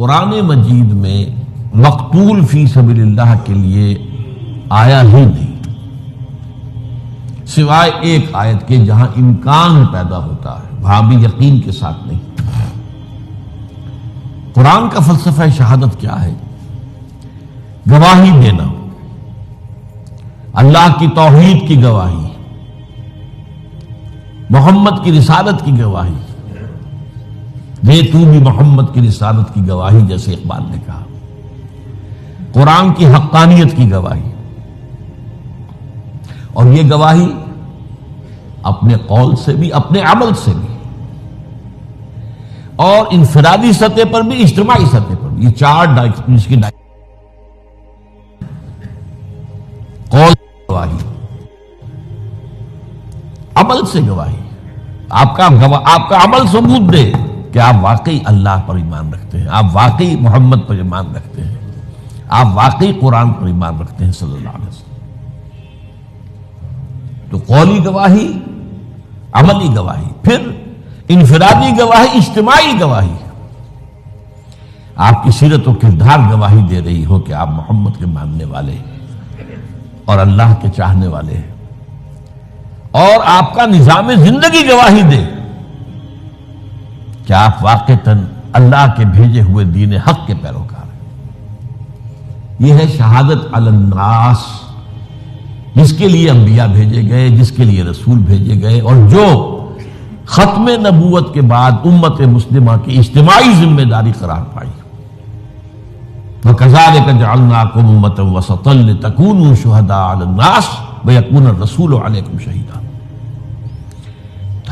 قرآن مجید میں مقتول فی سبیل اللہ کے لیے آیا ہی نہیں، سوائے ایک آیت کے جہاں امکان پیدا ہوتا ہے، وہاں بھی یقین کے ساتھ نہیں۔ قرآن کا فلسفہ شہادت کیا ہے؟ گواہی دینا، اللہ کی توحید کی گواہی، محمد کی رسالت کی گواہی، دے تو بھی محمد کی رسالت کی گواہی، جیسے اقبال نے کہا، قرآن کی حقانیت کی گواہی۔ اور یہ گواہی اپنے قول سے بھی، اپنے عمل سے بھی، اور انفرادی سطح پر بھی، اجتماعی سطح پر بھی، یہ چار اس کی قول گواہی، عمل سے گواہی، آپ کا عمل ثبوت دے کہ آپ واقعی اللہ پر ایمان رکھتے ہیں، آپ واقعی محمد پر ایمان رکھتے ہیں، آپ واقعی قرآن پر ایمان رکھتے ہیں صلی اللہ علیہ وسلم۔ تو قولی گواہی، عملی گواہی، پھر انفرادی گواہی، اجتماعی گواہی، آپ کی سیرت و کردار گواہی دے رہی ہو کہ آپ محمد کے ماننے والے اور اللہ کے چاہنے والے ہیں، اور آپ کا نظام زندگی گواہی دے کہ آپ واقعتاً اللہ کے بھیجے ہوئے دین حق کے پیروکار ہیں۔ یہ ہے شہادت علی الناس، جس کے لیے انبیاء بھیجے گئے، جس کے لیے رسول بھیجے گئے، اور جو ختم نبوت کے بعد امت مسلمہ کی اجتماعی ذمہ داری قرار پائی۔ وَكَذَلِكَ جَعَلْنَاكُمْ أُمَّةً وَسَطًا لِتَكُونُوا شُهَدَاءَ عَلَى النَّاسِ وَيَكُونَ الرَّسُولُ عَلَيْكُمْ شَهِيدًا۔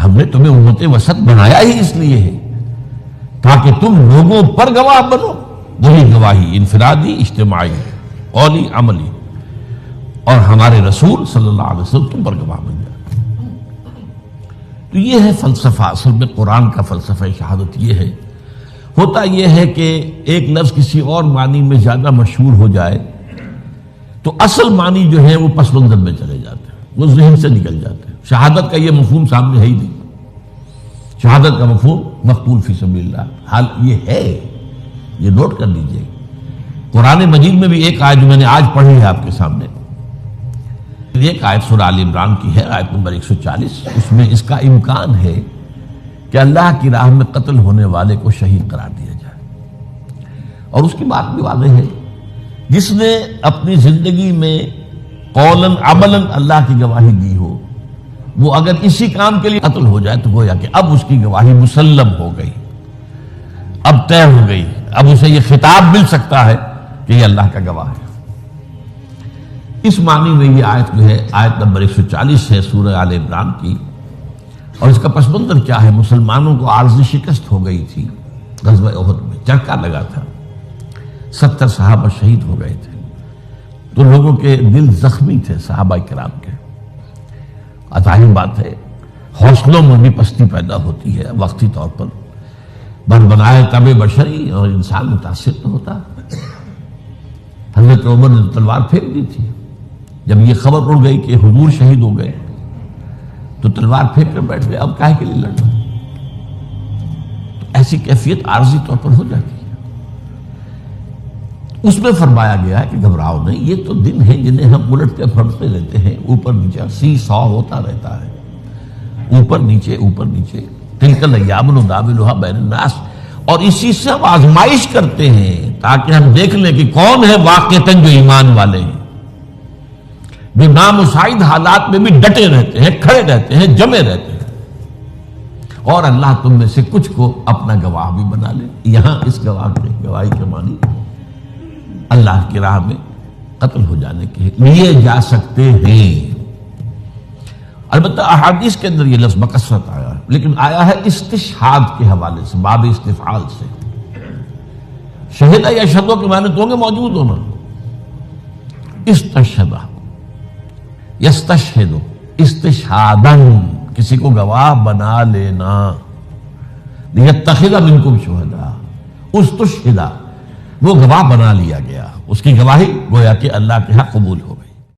ہم نے تمہیں امت وسط بنایا ہی اس لیے ہے تاکہ تم لوگوں پر گواہ بنو، وہی گواہی انفرادی، اجتماعی، قولی، عملی، اور ہمارے رسول صلی اللہ علیہ وسلم تم پر گواہ بن جائے۔ تو یہ ہے فلسفہ، اصل میں قرآن کا فلسفہ شہادت یہ ہے۔ ہوتا یہ ہے کہ ایک لفظ کسی اور معنی میں زیادہ مشہور ہو جائے تو اصل معنی جو ہے وہ پس منظر میں چلے جاتے ہیں، وہ ذہن سے نکل جاتے ہیں۔ شہادت کا یہ مفہوم سامنے ہے ہی نہیں، شہادت کا مفہوم مقتول فی سبیل اللہ، حال یہ ہے، یہ نوٹ کر لیجئے۔ قرآن مجید میں بھی ایک آیت جو میں نے آج پڑھی ہے آپ کے سامنے، ایک آیت سورہ آل عمران کی ہے، آیت نمبر 140، اس میں اس کا امکان ہے کہ اللہ کی راہ میں قتل ہونے والے کو شہید قرار دیا جائے، اور اس کی بات بھی واضح ہے، جس نے اپنی زندگی میں قولاً عملاً اللہ کی گواہی دی ہو، وہ اگر اسی کام کے لیے قتل ہو جائے تو گویا کہ اب اس کی گواہی مسلم ہو گئی، اب طے ہو گئی، اب اسے یہ خطاب مل سکتا ہے کہ یہ اللہ کا گواہ ہے۔ اس معنی میں یہ آیت جو ہے، آیت نمبر 140 ہے سورہ آل عمران کی، اور اس کا پس منظر کیا ہے؟ مسلمانوں کو عارضی شکست ہو گئی تھی غزوہ احد میں، چرکا لگا تھا، 70 صحابہ شہید ہو گئے تھے، تو لوگوں کے دل زخمی تھے صحابہ کرام کے۔ ظاہر بات ہے حوصلوں میں بھی پستی پیدا ہوتی ہے وقتی طور پر، بنائے طبع بشری، اور انسان متاثر تو ہوتا ہے۔ حضرت عمر نے تلوار پھینک دی تھی، جب یہ خبر اڑ گئی کہ حضور شہید ہو گئے تو تلوار پھینک کر بیٹھ گئے، اب کاہے کے لیے لڑنا؟ تو ایسی کیفیت عارضی طور پر ہو جاتی ہے۔ اس میں فرمایا گیا ہے کہ گھبراؤ نہیں، یہ تو دن ہیں جنہیں ہم الٹتے پھرتے رہتے ہیں، اوپر نیچے سی سو ہوتا رہتا ہے، اوپر نیچے اوپر نیچے، تلک الایام نداولها بین الناس، اور اسی سے ہم آزمائش کرتے ہیں تاکہ ہم دیکھ لیں کہ کون ہے واقعتاً جو ایمان والے ہیں، جو نامساعد حالات میں بھی ڈٹے رہتے ہیں، کھڑے رہتے ہیں، جمے رہتے ہیں، اور اللہ تم میں سے کچھ کو اپنا گواہ بھی بنا لے۔ یہاں اس گواہی کے معنی اللہ کی راہ میں قتل ہو جانے کے لیے جا سکتے ہیں۔ البتہ احادیث کے اندر یہ لفظ بکثرت آیا ہے، لیکن آیا ہے استشہاد کے حوالے سے، باب استفعال سے۔ شہدہ یا شہدوں کے معنی تو ہوں گے موجود ہونا، استشہدہ، یستشہد، استشہاداً، کسی کو گواہ بنا لینا، لیتخذ منکم شہداء، استشہدہ، وہ گواہ بنا لیا گیا، اس کی گواہی گویا کہ اللہ کے ہاں قبول ہو۔